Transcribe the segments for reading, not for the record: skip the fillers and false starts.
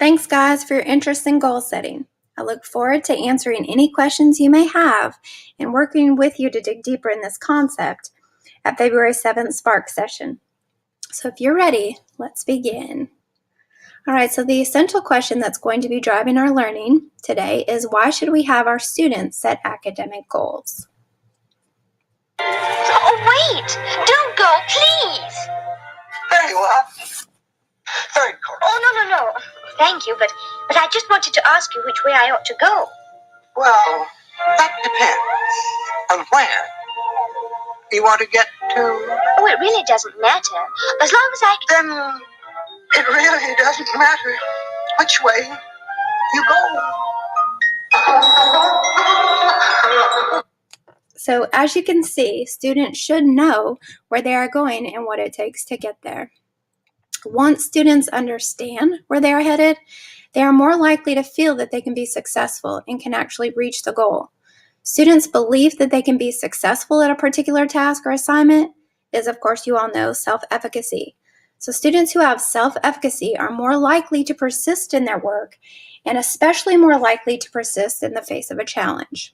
Thanks, guys, for your interest in goal setting. I look forward to answering any questions you may have and working with you to dig deeper in this concept at February 7th Spark session. So if you're ready, let's begin. All right, so the essential question that's going to be driving our learning today is, why should we have our students set academic goals? Oh, wait! Don't go, please! Very well. Very correct. Oh, no. Thank you, but I just wanted to ask you which way I ought to go. Well, that depends on where you want to get to. Oh, it really doesn't matter. As long as I can... Then it really doesn't matter which way you go. So as you can see, students should know where they are going and what it takes to get there. Once students understand where they are headed, they are more likely to feel that they can be successful and can actually reach the goal. Students' belief that they can be successful at a particular task or assignment is, of course, you all know, self-efficacy. So students who have self-efficacy are more likely to persist in their work and especially more likely to persist in the face of a challenge.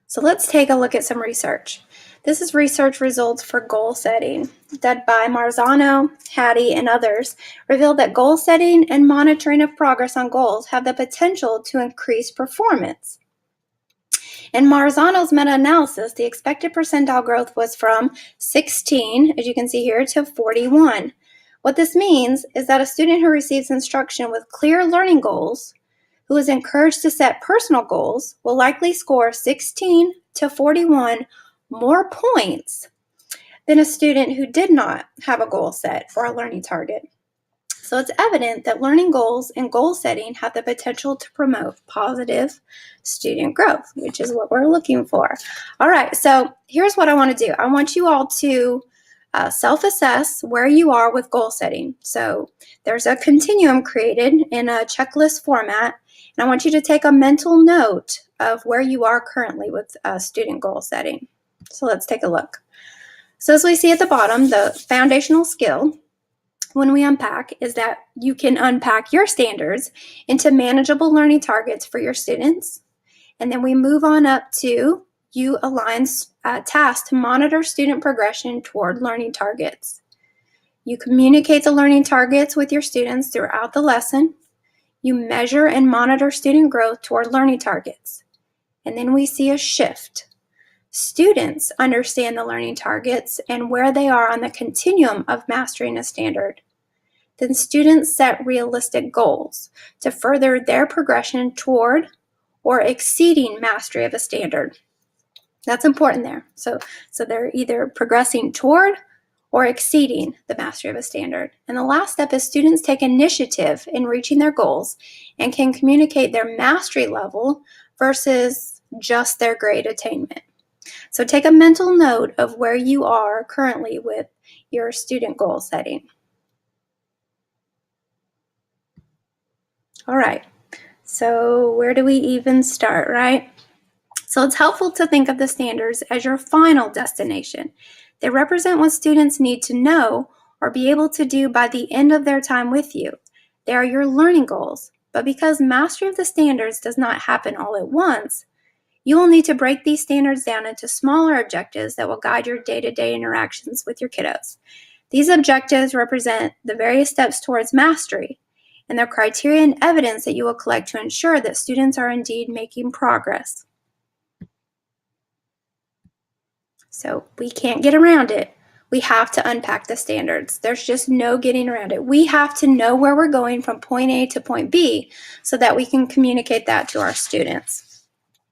So let's take a look at some research. This is research results for goal setting, done by Marzano, Hattie, and others, revealed that goal setting and monitoring of progress on goals have the potential to increase performance. In Marzano's meta-analysis, the expected percentile growth was from 16, as you can see here, to 41. What this means is that a student who receives instruction with clear learning goals, who is encouraged to set personal goals, will likely score 16 to 41 more points than a student who did not have a goal set for a learning target. So it's evident that learning goals and goal setting have the potential to promote positive student growth, which is what we're looking for. All right, so here's what I want to do. I want you all to self-assess where you are with goal setting. So there's a continuum created in a checklist format, and I want you to take a mental note of where you are currently with student goal setting. So let's take a look. So as we see at the bottom, the foundational skill, when we unpack, is that you can unpack your standards into manageable learning targets for your students. And then we move on up to you align tasks to monitor student progression toward learning targets. You communicate the learning targets with your students throughout the lesson. You measure and monitor student growth toward learning targets. And then we see a shift. Students understand the learning targets and where they are on the continuum of mastering a standard. Then students set realistic goals to further their progression toward or exceeding mastery of a standard. That's important there. So they're either progressing toward or exceeding the mastery of a standard. And the last step is students take initiative in reaching their goals and can communicate their mastery level versus just their grade attainment. So take a mental note of where you are currently with your student goal setting. All right, so where do we even start, right? So it's helpful to think of the standards as your final destination. They represent what students need to know or be able to do by the end of their time with you. They are your learning goals, but because mastery of the standards does not happen all at once, you will need to break these standards down into smaller objectives that will guide your day-to-day interactions with your kiddos. These objectives represent the various steps towards mastery and the criteria and evidence that you will collect to ensure that students are indeed making progress. So we can't get around it. We have to unpack the standards. There's just no getting around it. We have to know where we're going from point A to point B so that we can communicate that to our students.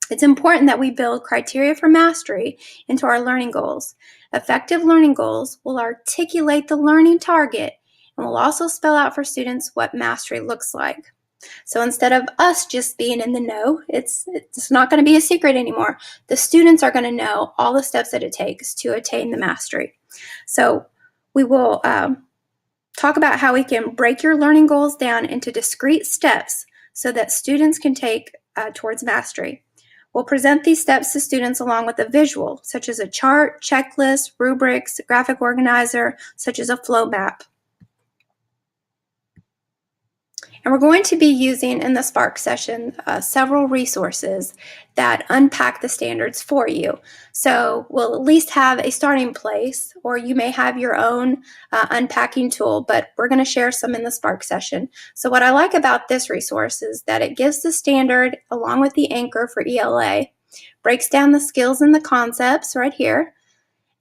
It's important that we build criteria for mastery into our learning goals. Effective learning goals will articulate the learning target and will also spell out for students what mastery looks like. So instead of us just being in the know, it's not going to be a secret anymore. The students are going to know all the steps that it takes to attain the mastery. So we will talk about how we can break your learning goals down into discrete steps so that students can take towards mastery. We'll present these steps to students along with a visual, such as a chart, checklist, rubrics, graphic organizer, such as a flow map. And we're going to be using in the Spark session several resources that unpack the standards for you. So we'll at least have a starting place, or you may have your own unpacking tool, but we're going to share some in the Spark session. So what I like about this resource is that it gives the standard along with the anchor for ELA, breaks down the skills and the concepts right here,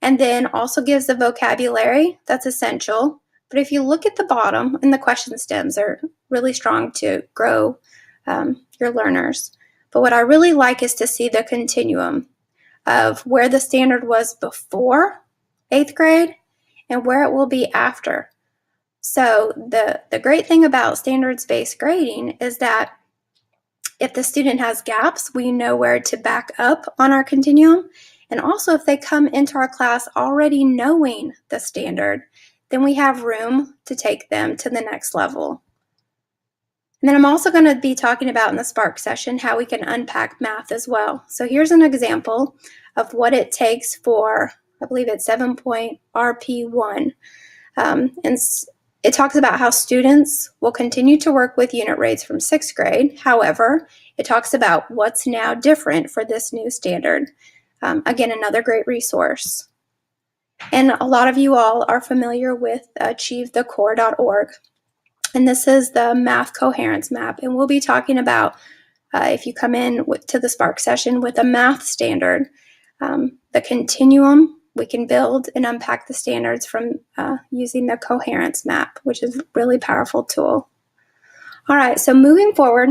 and then also gives the vocabulary that's essential. But if you look at the bottom, and the question stems are really strong to grow your learners. But what I really like is to see the continuum of where the standard was before 8th grade and where it will be after. So the great thing about standards-based grading is that if the student has gaps, we know where to back up on our continuum. And also, if they come into our class already knowing the standard, then we have room to take them to the next level. And then I'm also going to be talking about in the Spark session how we can unpack math as well. So here's an example of what it takes for, I believe it's 7.RP1. And it talks about how students will continue to work with unit rates from 6th grade. However, it talks about what's now different for this new standard. Again, another great resource. And a lot of you all are familiar with achievethecore.org. And this is the math coherence map. And we'll be talking about if you come in to the Spark session with a math standard, the continuum, we can build and unpack the standards from using the coherence map, which is a really powerful tool. All right, so moving forward,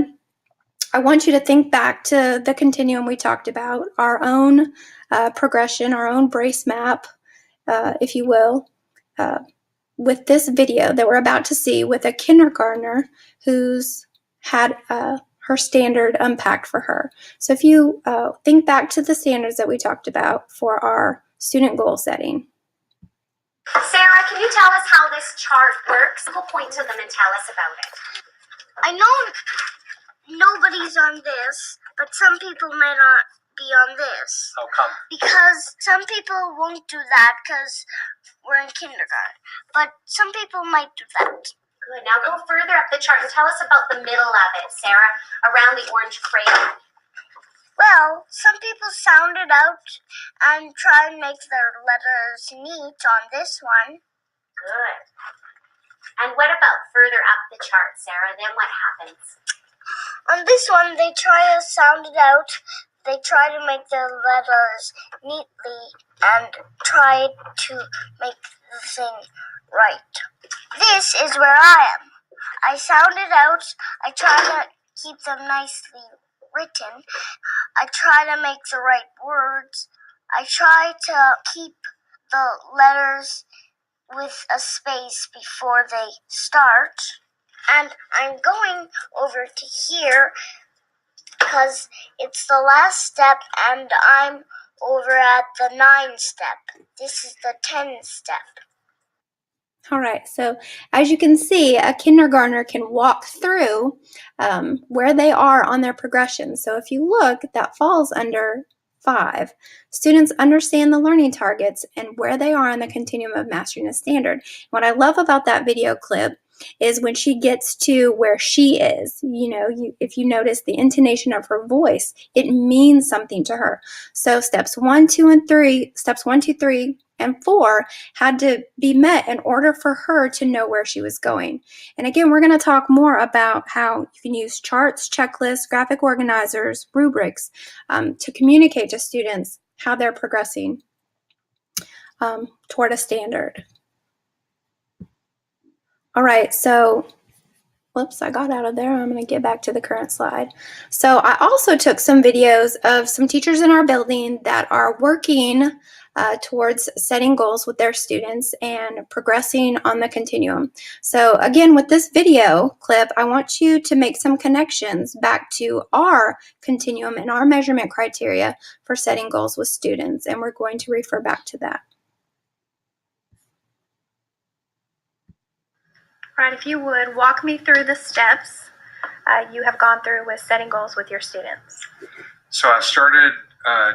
I want you to think back to the continuum we talked about, our own progression, our own brace map, if you will, with this video that we're about to see with a kindergartner who's had her standard unpacked for her. So if you think back to the standards that we talked about for our student goal setting. Sarah, can you tell us how this chart works? We'll point to them and tell us about it. I know nobody's on this, but some people may not be on this. How come? Because some people won't do that because we're in kindergarten. But some people might do that. Good. Now go further up the chart and tell us about the middle of it, Sarah, around the orange crayon. Well, some people sound it out and try and make their letters neat on this one. Good. And what about further up the chart, Sarah? Then what happens? On this one, they try to sound it out. They try to make their letters neatly and try to make the thing right. This is where I am. I sound it out. I try to keep them nicely written. I try to make the right words. I try to keep the letters with a space before they start. And I'm going over to here because it's the last step and I'm over at the 9 step. This is the 10 step. All right, so as you can see, a kindergartner can walk through where they are on their progression. So if you look, that falls under 5. Students understand the learning targets and where they are on the continuum of mastering a standard. What I love about that video clip is when she gets to where she is, if you notice the intonation of her voice, it means something to her. So steps 1, 2, 3, and 4 had to be met in order for her to know where she was going. And again, we're going to talk more about how you can use charts, checklists, graphic organizers, rubrics to communicate to students how they're progressing toward a standard. All right, so, whoops, I got out of there. I'm going to get back to the current slide. So I also took some videos of some teachers in our building that are working towards setting goals with their students and progressing on the continuum. So again, with this video clip, I want you to make some connections back to our continuum and our measurement criteria for setting goals with students, and we're going to refer back to that. All right, if you would, walk me through the steps you have gone through with setting goals with your students. So I started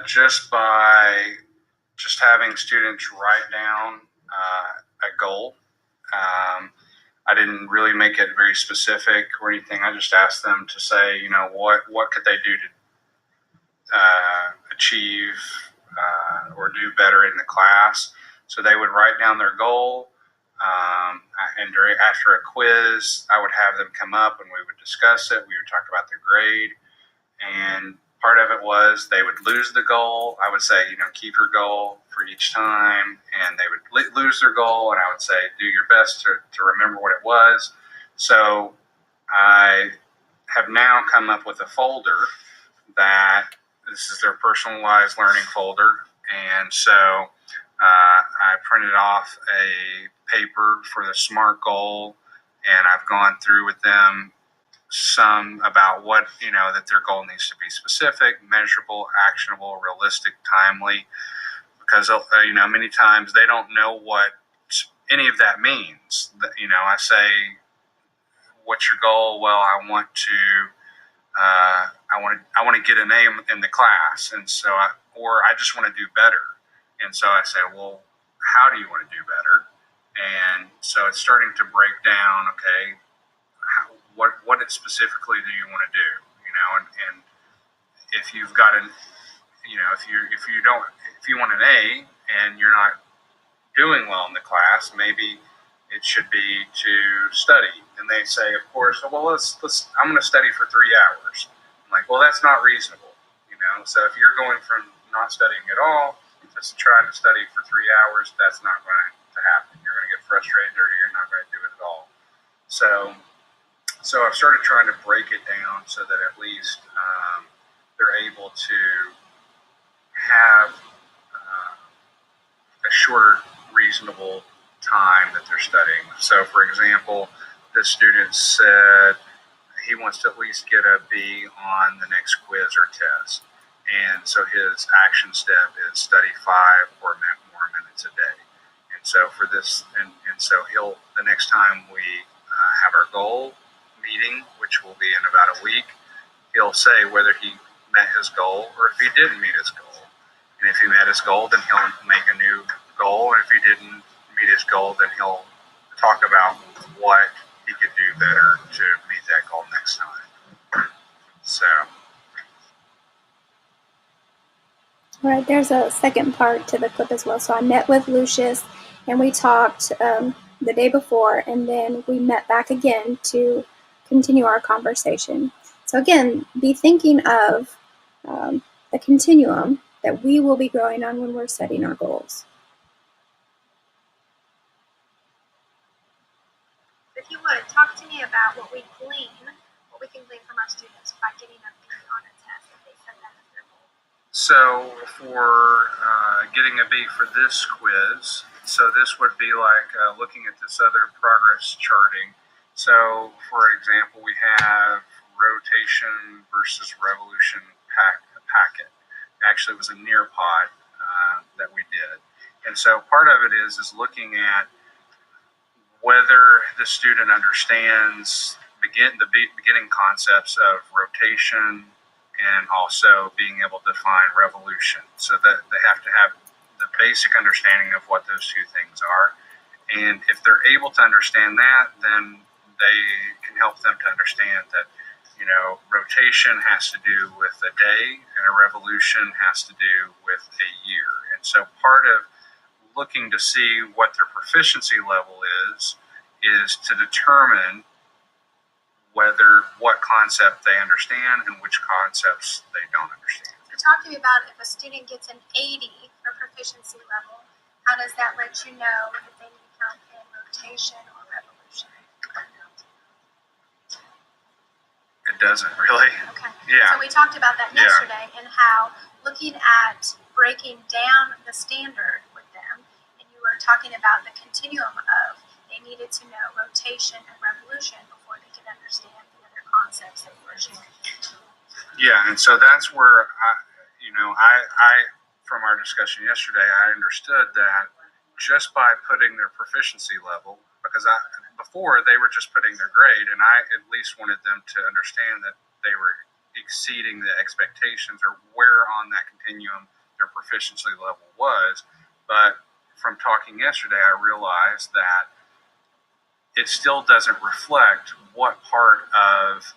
just by having students write down a goal. I didn't really make it very specific or anything. I just asked them to say, what could they do to achieve or do better in the class. So they would write down their goal, and after a quiz, I would have them come up and we would discuss it. We would talk about their grade, and part of it was they would lose the goal. I would say, keep your goal for each time, and they would lose their goal, and I would say, do your best to remember what it was. So I have now come up with a folder that this is their personalized learning folder. And so I printed off a paper for the SMART goal, and I've gone through with them some about what, that their goal needs to be specific, measurable, actionable, realistic, timely, because, many times they don't know what any of that means. I say, what's your goal? Well, I want to get an A in the class, and so I just want to do better. And so I say, well, how do you want to do better? And so it's starting to break down. Okay, what specifically do you want to do? And if you've got if you want an A and you're not doing well in the class, maybe it should be to study. And they say, of course, well, I'm going to study for 3 hours. I'm like, well, that's not reasonable. So if you're going from not studying at all to trying to study for 3 hours, that's not going to happen. You're going to get frustrated, or you're not going to do it at all. So I've started trying to break it down so that at least they're able to have a short, reasonable time that they're studying. So, for example, this student said he wants to at least get a B on the next quiz or test. And so his action step is study 5 or more minutes a day. And so for this, and so the next time we have our goal meeting, which will be in about a week, he'll say whether he met his goal or if he didn't meet his goal. And if he met his goal, then he'll make a new goal. And if he didn't meet his goal, then he'll talk about what he could do better to meet that goal next time. So. All right, there's a second part to the clip as well. So I met with Lucius, and we talked the day before, and then we met back again to continue our conversation. So again, be thinking of the continuum that we will be growing on when we're setting our goals. If you would, talk to me about what we can glean from our students by getting a B on a test if they set that as their goal. So for getting a B for this quiz, so this would be like looking at this other progress charting. So for example, we have rotation versus revolution packet. Actually, it was a Nearpod that we did. And so part of it is looking at whether the student understands the beginning concepts of rotation and also being able to define revolution. So that they have to have the basic understanding of what those two things are. And if they're able to understand that, then they can help them to understand that, rotation has to do with a day and a revolution has to do with a year. And so part of looking to see what their proficiency level is to determine what concept they understand and which concepts they don't understand. So talk to me about if a student gets an 80 for proficiency level, how does that let you know if they need help in rotation or revolution? It doesn't really. Okay. Yeah. So we talked about that yesterday and how looking at breaking down the standard with them, and you were talking about the continuum of they needed to know rotation and revolution before they could understand the other concepts that you were sharing. Yeah, and so that's where I from our discussion yesterday, I understood that just by putting their proficiency level, because before they were just putting their grade, and I at least wanted them to understand that they were exceeding the expectations or where on that continuum their proficiency level was. But from talking yesterday, I realized that it still doesn't reflect what part of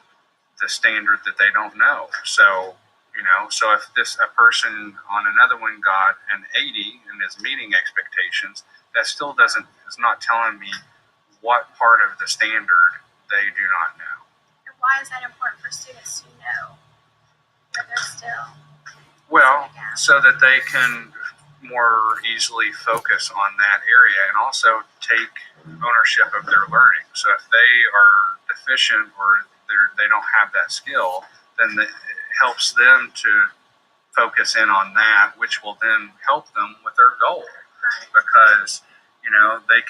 the standard that they don't know. So, so if a person on another one got an 80 and is meeting expectations, that still is not telling me what part of the standard they do not know. And why is that important for students to know that they're still? Well, so that they can more easily focus on that area and also take ownership of their learning. So if they are deficient or they don't have that skill, then it helps them to focus in on that, which will then help them with their goal. Right. Because they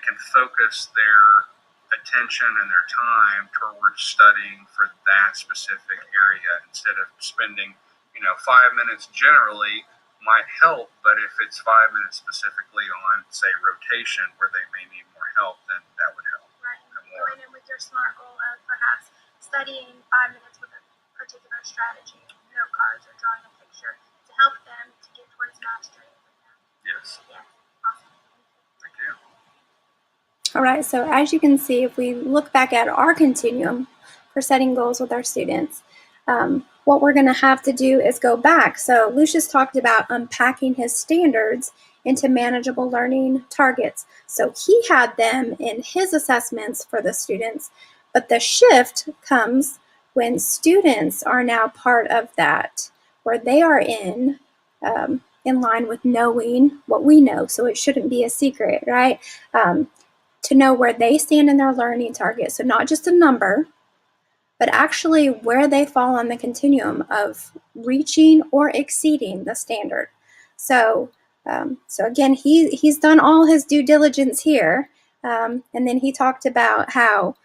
can focus their attention and their time towards studying for that specific area instead of spending 5 minutes generally might help, but if it's 5 minutes specifically on, say, rotation where they may need more help, then that would help. Right. Going in with your SMART goal of perhaps studying 5 minutes with a particular strategy, note cards or drawing a picture to help them to get towards mastery. Yes. Yeah. Awesome. Thank you. All right, so as you can see, if we look back at our continuum for setting goals with our students, what we're going to have to do is go back. So Lucius talked about unpacking his standards into manageable learning targets. So he had them in his assessments for the students, but the shift comes when students are now part of that, where they are in line with knowing what we know. So it shouldn't be a secret, right? To know where they stand in their learning target. So not just a number, but actually where they fall on the continuum of reaching or exceeding the standard. So again, he's done all his due diligence here, and then he talked about how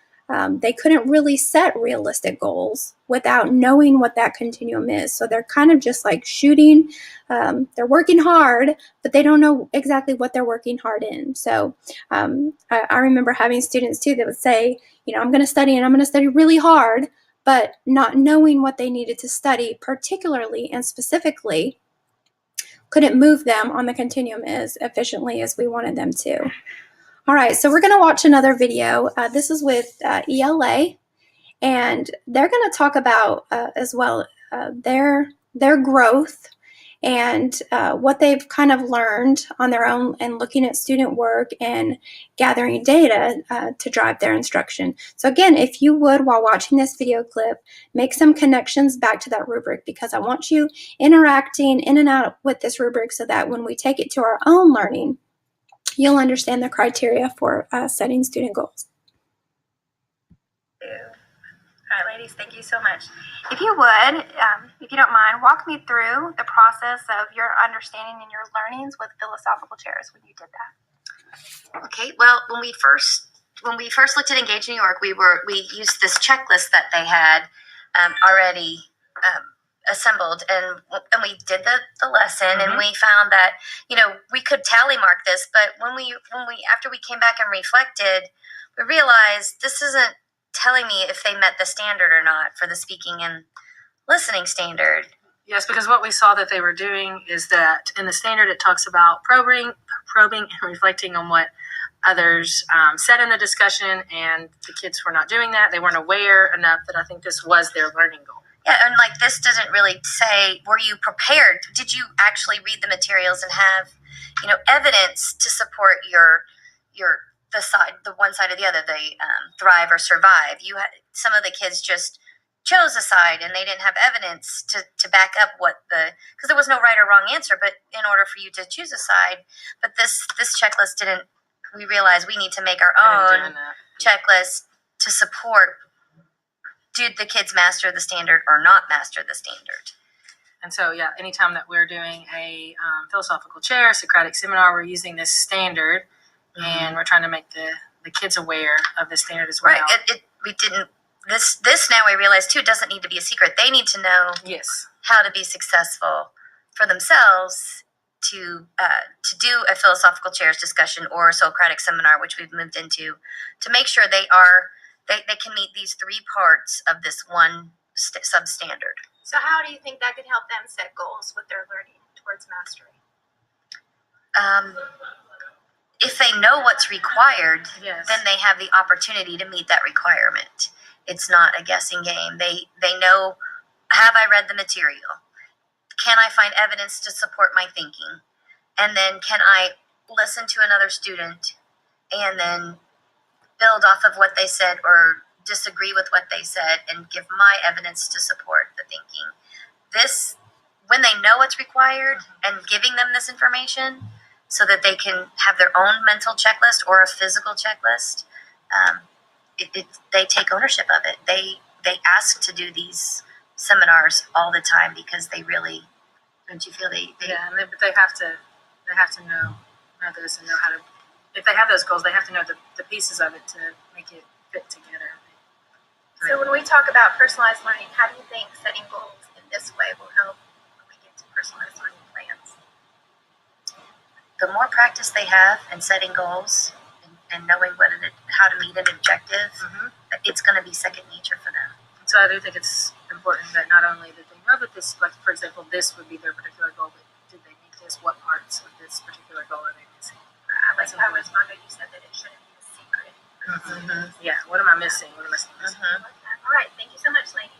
they couldn't really set realistic goals without knowing what that continuum is. So they're kind of just like shooting. They're working hard, but they don't know exactly what they're working hard in. So I remember having students too that would say, I'm going to study and I'm going to study really hard, but not knowing what they needed to study particularly and specifically couldn't move them on the continuum as efficiently as we wanted them to. All right, so we're going to watch another video. This is with ELA, and they're going to talk about as well their growth and what they've kind of learned on their own and looking at student work and gathering data to drive their instruction. So again, if you would, while watching this video clip, make some connections back to that rubric, because I want you interacting in and out with this rubric so that when we take it to our own learning, you'll understand the criteria for setting student goals. All right, ladies, thank you so much. If you would, if you don't mind, walk me through the process of your understanding and your learnings with philosophical chairs when you did that. Okay, well, when we first looked at Engage New York, we used this checklist that they had already assembled, and we did the lesson, and we found that we could tally mark this, but when we after we came back and reflected, we realized this isn't telling me if they met the standard or not for the speaking and listening standard. Yes, because what we saw that they were doing is that in the standard it talks about probing and reflecting on what others said in the discussion, and the kids were not doing that. They weren't aware enough that I think this was their learning goal. Yeah, and like this doesn't really say, were you prepared? Did you actually read the materials and have, evidence to support the one side or the other, the thrive or survive? Some of the kids just chose a side and they didn't have evidence to back up because there was no right or wrong answer, but in order for you to choose a side, but this checklist didn't, we realized we need to make our own checklist to support, did the kids master the standard or not master the standard? And so, yeah, anytime that we're doing a philosophical chair, Socratic seminar, we're using this standard, and we're trying to make the kids aware of the standard as well. Right. This now we realize too doesn't need to be a secret. They need to know how to be successful for themselves to do a philosophical chairs discussion or a Socratic seminar, which we've moved into, to make sure they can meet these three parts of this one substandard. So how do you think that could help them set goals with their learning towards mastery? if they know what's required, Yes. then they have the opportunity to meet that requirement. It's not a guessing game. They know, have I read the material? Can I find evidence to support my thinking? And then can I listen to another student and then build off of what they said or disagree with what they said and give my evidence to support the thinking? This, when they know what's required and giving them this information so that they can have their own mental checklist or a physical checklist, they take ownership of it. They ask to do these seminars all the time because they really, don't you feel Yeah, and but they have to know this and know how to. If they have those goals, they have to know the pieces of it to make it fit together. So when we talk about personalized learning, how do you think setting goals in this way will help when we get to personalized learning plans? The more practice they have in setting goals and knowing how to meet an objective, it's going to be second nature for them. So I do think it's important that not only that they know that this, like for example, this would be their particular goal, but did they meet this? What parts of this particular goal are they missing? Like I was Mondo, you said that it shouldn't be a secret. Yeah, what am I missing? What am I missing? All right, thank you so much, ladies.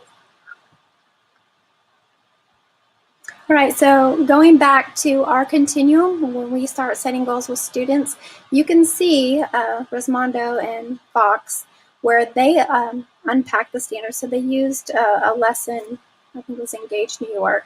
All right, so going back to our continuum, when we start setting goals with students, you can see Rosmondo and Fox where they unpack the standards. So they used a lesson, I think it was Engage New York,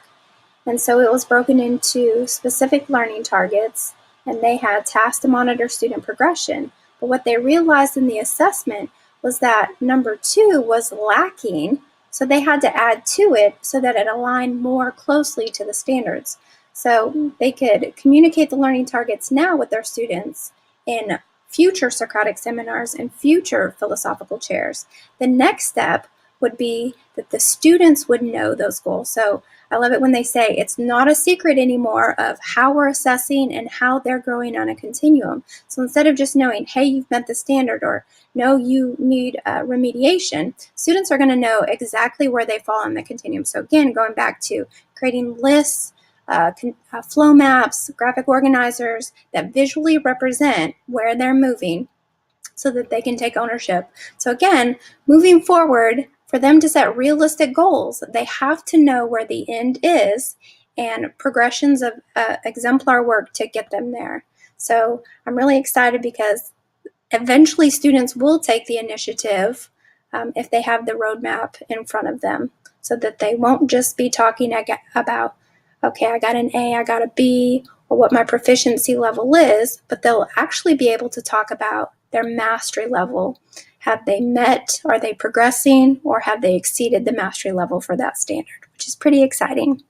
and so it was broken into specific learning targets, and they had tasks to monitor student progression. But what they realized in the assessment was that number 2 was lacking, so they had to add to it so that it aligned more closely to the standards. So they could communicate the learning targets now with their students in future Socratic seminars and future philosophical chairs. The next step would be that the students would know those goals. So I love it when they say it's not a secret anymore of how we're assessing and how they're growing on a continuum. So instead of just knowing, hey, you've met the standard, or no, you need remediation, students are going to know exactly where they fall on the continuum. So again, going back to creating lists, flow maps, graphic organizers that visually represent where they're moving so that they can take ownership. So again, moving forward, for them to set realistic goals, they have to know where the end is and progressions of exemplar work to get them there. So I'm really excited because eventually students will take the initiative if they have the roadmap in front of them, so that they won't just be talking about, okay, I got an A, I got a B, or what my proficiency level is, but they'll actually be able to talk about their mastery level. Have they met, are they progressing, or have they exceeded the mastery level for that standard, which is pretty exciting.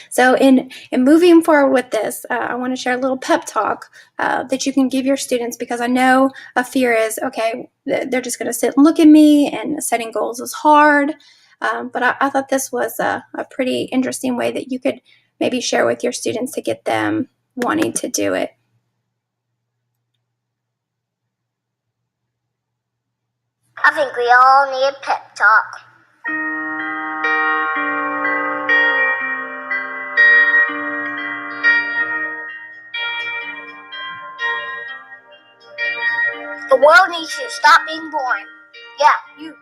So in moving forward with this, I want to share a little pep talk that you can give your students, because I know a fear is, okay, they're just going to sit and look at me, and setting goals is hard. But I thought this was a pretty interesting way that you could maybe share with your students to get them wanting to do it. I think we all need a pep talk. The world needs to stop being boring. Yeah, you.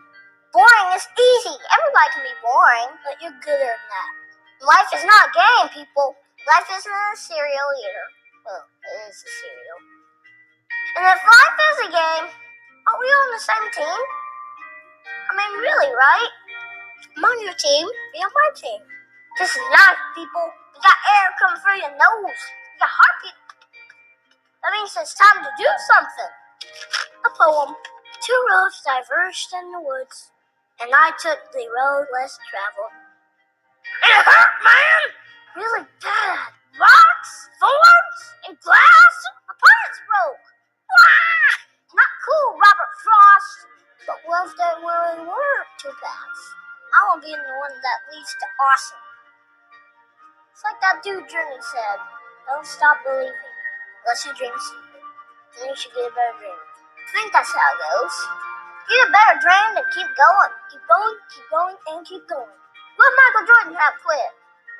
Boring is easy. Everybody can be boring, but you're gooder than that. Life is not a game, people. Life isn't a cereal either. Well, it is a cereal. And if life is a game, are we on the same team? I mean, really, right? I'm on your team, be on my team. This is life, people. You got air coming through your nose. You got heartbeat. That means it's time to do something. A poem. 2 roads diverged in the woods, and I took the road less traveled. It hurt, man! Really bad. Rocks, thorns, and glass. My parts broke. Wah! Not cool, Robert Frost. But ones that really were too fast. I want to be the one that leads to awesome. It's like that dude Journey said, don't stop believing. Unless your dream's secret. Then you should get a better dream. I think that's how it goes. Get a better dream and keep going. Keep going, keep going, and keep going. Will Michael Jordan have quit?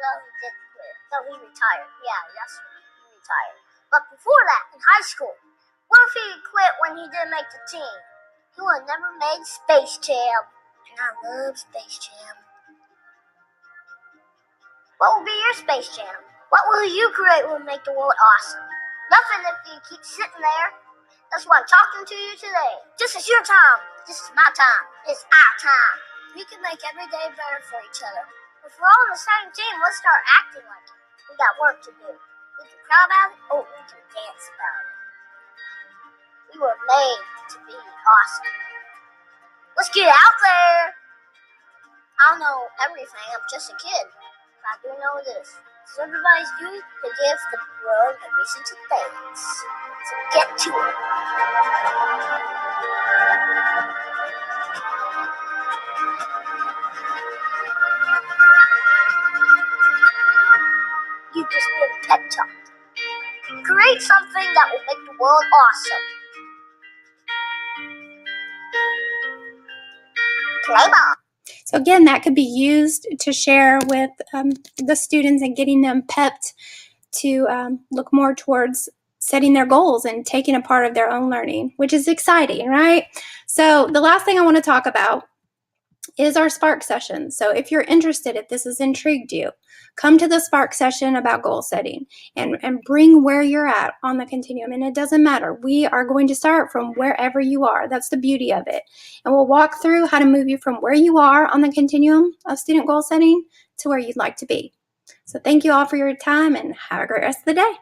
Well, he didn't quit. No, he retired. Yeah, that's he retired. But before that, in high school, what if he quit when he didn't make the team? He would have never made Space Jam. And I love Space Jam. What will be your Space Jam? What will you create will make the world awesome? Nothing if you keep sitting there. That's why I'm talking to you today. This is your time. This is my time. It's our time. We can make every day better for each other. If we're all on the same team, let's start acting like it. We got work to do. We can cry about it, or we can dance about it. We were made to be awesome. Let's get out there. I don't know everything. I'm just a kid. But I do know this. It's everybody's duty to give the world a reason to dance. So get to it. You've just been pep talked. Create something that will make the world awesome. Play ball. So again, that could be used to share with the students and getting them pepped to look more towards setting their goals and taking a part of their own learning, which is exciting, right? So the last thing I want to talk about is our Spark session. So if you're interested, if this has intrigued you, come to the Spark session about goal setting and bring where you're at on the continuum. And it doesn't matter. We are going to start from wherever you are. That's the beauty of it. And we'll walk through how to move you from where you are on the continuum of student goal setting to where you'd like to be. So thank you all for your time and have a great rest of the day.